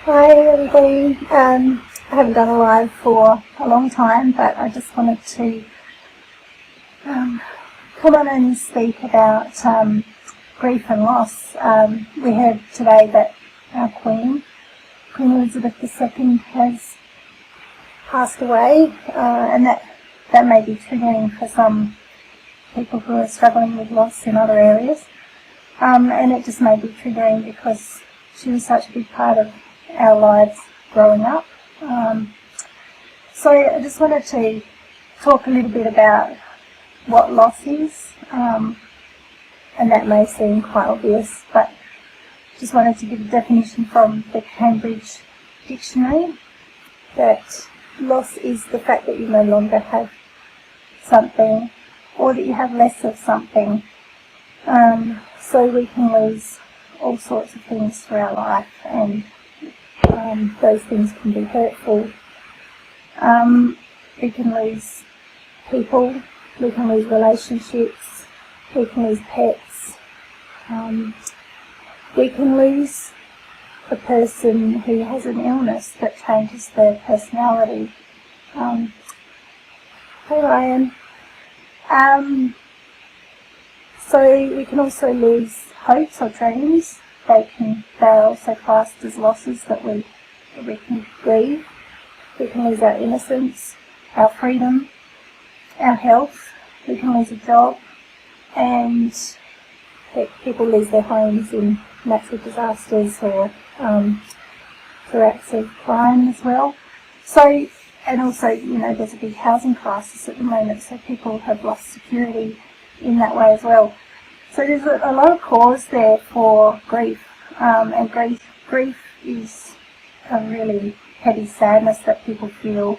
Hi everybody. I haven't done a live for a long time, but I just wanted to come on and speak about grief and loss. We heard today that our Queen Elizabeth II, has passed away, and that may be triggering for some people who are struggling with loss in other areas. And it just may be triggering because she was such a big part of our lives growing up. So I just wanted to talk a little bit about what loss is, and that may seem quite obvious, but just wanted to give a definition from the Cambridge Dictionary, that loss is the fact that you no longer have something, or that you have less of something. So we can lose all sorts of things through our life, and those things can be hurtful. We can lose people, we can lose relationships, we can lose pets, we can lose a person who has an illness that changes their personality. Hey Ryan. So we can also lose hopes or dreams. They're also classed as losses that we can grieve. We can lose our innocence, our freedom, our health. We can lose a job, and people lose their homes in natural disasters or through acts of crime as well. So, and also, there's a big housing crisis at the moment, so people have lost security in that way as well. So there's a lot of cause there for grief, and grief is a really heavy sadness that people feel,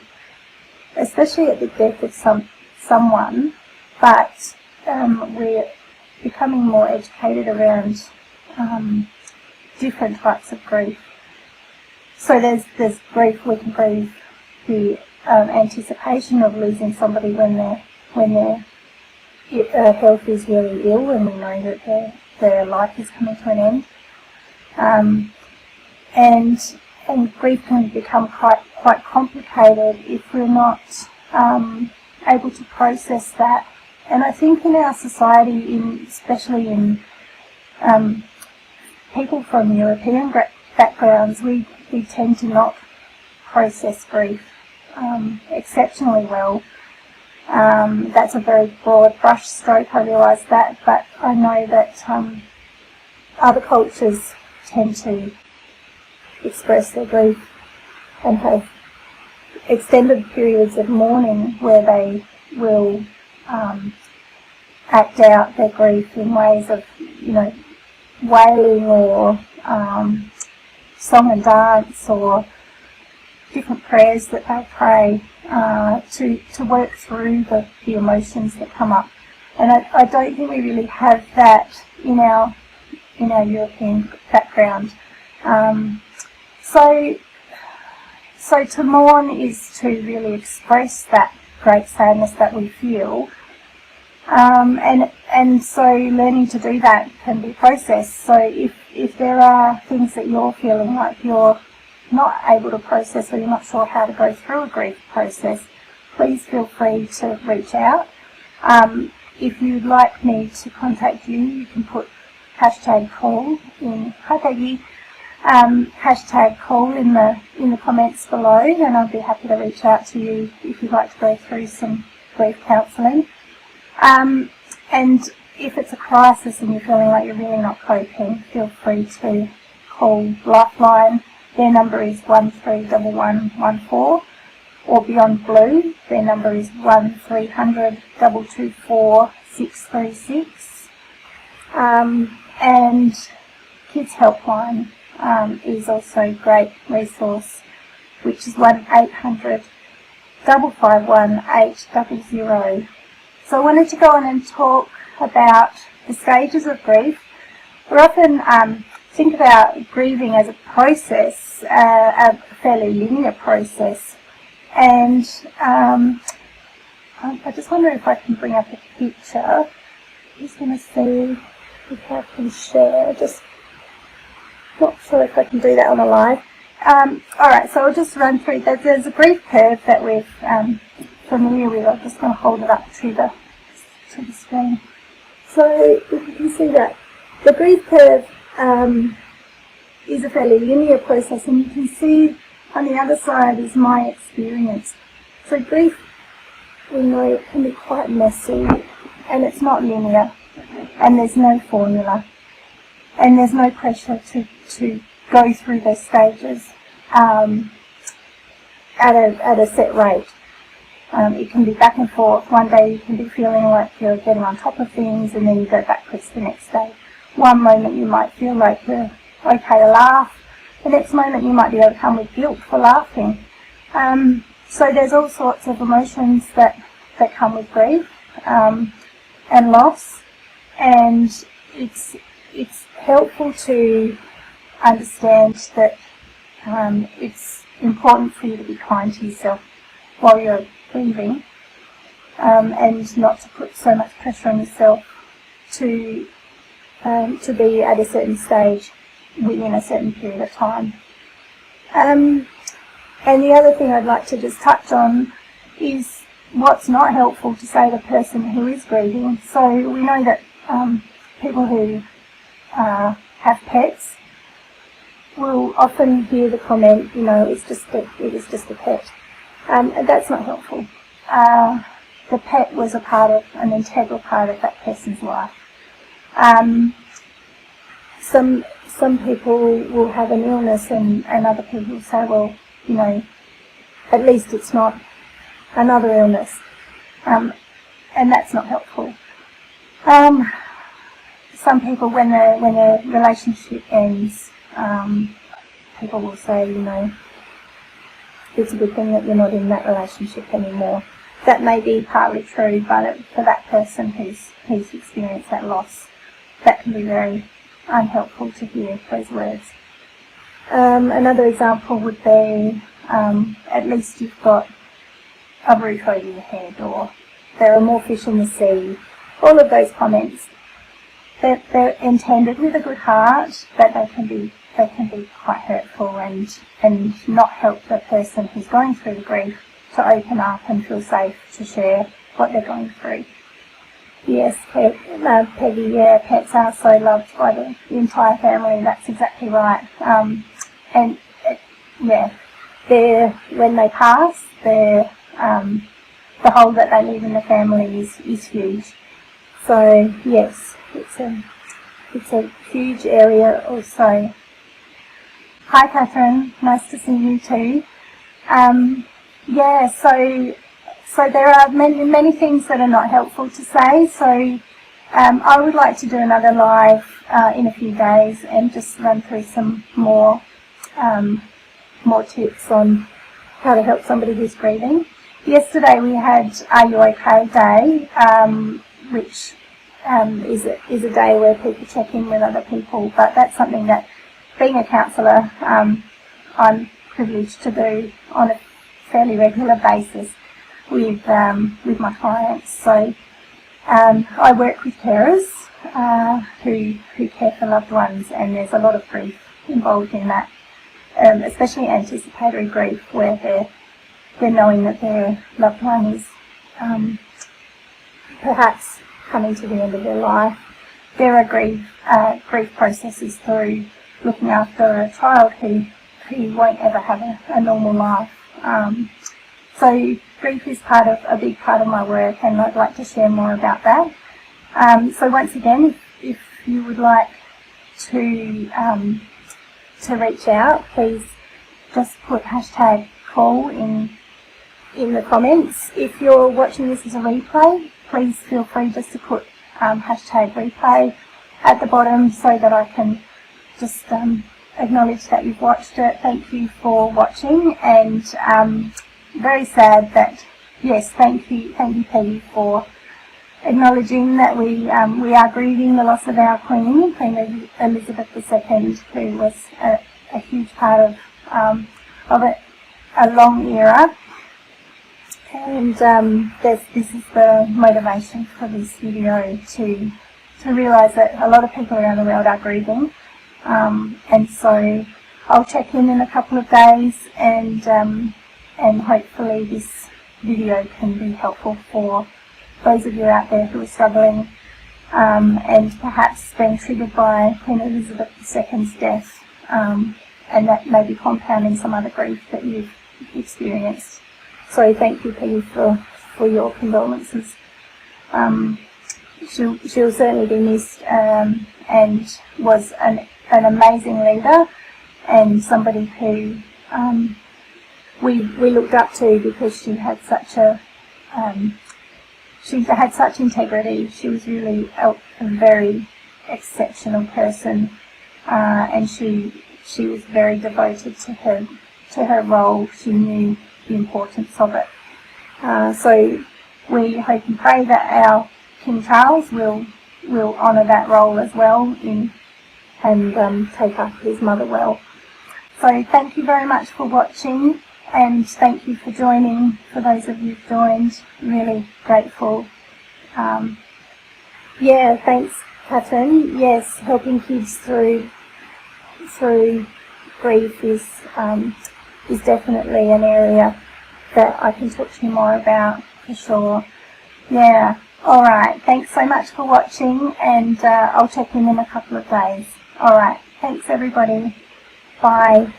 especially at the death of someone. But we're becoming more educated around different types of grief. So there's grief. We can grieve the anticipation of losing somebody when their health is really ill, and we know that their life is coming to an end. And grief can become quite complicated if we're not able to process that. And I think in our society, especially in people from European backgrounds, we tend to not process grief exceptionally well. That's a very broad brush stroke, I realise that, but I know that other cultures tend to express their grief and have extended periods of mourning where they will act out their grief in ways of, wailing or song and dance, or different prayers that they pray to work through the emotions that come up. And I don't think we really have that in our European background. So to mourn is to really express that great sadness that we feel, and so learning to do that can be processed. So if there are things that you're feeling like you're not able to process, or you're not sure how to go through a grief process, please feel free to reach out. If you'd like me to contact you, you can put #call in #call in the comments below, and I'll be happy to reach out to you if you'd like to go through some grief counselling. And if it's a crisis and you're feeling like you're really not coping, feel free to call Lifeline. Their number is 131114, or Beyond Blue. Their number is 1300 224 636. And Kids Helpline is also a great resource, which is 1800 551 800. So I wanted to go on and talk about the stages of grief. We often think about grieving as a process, a fairly linear process, and I just wonder if I can bring up a picture. I'm just going to see if I can share. Just not sure if I can do that on a live. Alright, so I'll just run through. There's a grief curve that we're familiar with. I'm just going to hold it up to the screen. So if you can see that, the grief curve is a fairly linear process, and you can see on the other side is my experience. So grief, we know it can be quite messy, and it's not linear, and there's no formula, and there's no pressure to go through those stages at a set rate. It can be back and forth. One day you can be feeling like you're getting on top of things, and then you go backwards the next day. One moment you might feel like you're okay to laugh. The next moment you might be overcome with guilt for laughing. So there's all sorts of emotions that come with grief and loss, and it's helpful to understand that it's important for you to be kind to yourself while you're grieving, and not to put so much pressure on yourself to be at a certain stage within a certain period of time. And the other thing I'd like to just touch on is what's not helpful to say to the person who is grieving. So we know that people who have pets will often hear the comment, you know, it was just a pet. And that's not helpful. The pet was an integral part of that person's life. Some people will have an illness, and other people will say, well, you know, at least it's not another illness. And that's not helpful. Some people, when the relationship ends, people will say, you know, it's a good thing that you're not in that relationship anymore. That may be partly true, but for that person who's experienced that loss, that can be very unhelpful to hear those words. Another example would be, at least you've got a roof over your head, or there are more fish in the sea. All of those comments, they're intended with a good heart, but they can be quite hurtful and not help the person who's going through the grief to open up and feel safe to share what they're going through. Yes, Peggy, yeah, pets are so loved by the entire family. That's exactly right. And when they pass, the hole that they leave in the family is huge. So yes, it's a huge area also. Hi Catherine, nice to see you too. So there are many things that are not helpful to say. So I would like to do another live in a few days and just run through some more tips on how to help somebody who's grieving. Yesterday we had Are You OK Day, which is a day where people check in with other people, but that's something that, being a counsellor, I'm privileged to do on a fairly regular basis with my clients. So I work with carers who care for loved ones, and there's a lot of grief involved in that, especially anticipatory grief, where they're knowing that their loved one is perhaps coming to the end of their life. There are grief processes through looking after a child who won't ever have a normal life. So grief is a big part of my work, and I'd like to share more about that. So once again, if you would like to reach out, please just put #call in the comments. If you're watching this as a replay, please feel free just to put #replay at the bottom so that I can just acknowledge that you've watched it. Thank you for watching, and very sad that, yes, thank you Peggy for acknowledging that we are grieving the loss of our Queen Elizabeth II, who was a huge part of a long era. And this is the motivation for this video, to realise that a lot of people around the world are grieving, and so I'll check in a couple of days, and hopefully this video can be helpful for those of you out there who are struggling and perhaps being triggered by Queen Elizabeth II's death, and that may be compounding some other grief that you've experienced. So thank you, Peggy, for your condolences. She'll certainly be missed, and was an amazing leader, and somebody who we looked up to, because she had such such integrity. She was really a very exceptional person, and she was very devoted to her role. She knew the importance of it. So we hope and pray that our King Charles will honour that role as well and take up his mother well. So thank you very much for watching, and thank you for joining. For those of you who've joined, really grateful. Yeah, thanks, Catherine. Yes, helping kids through grief is definitely an area that I can talk to you more about, for sure. Yeah. All right. Thanks so much for watching, and I'll check in a couple of days. All right. Thanks, everybody. Bye.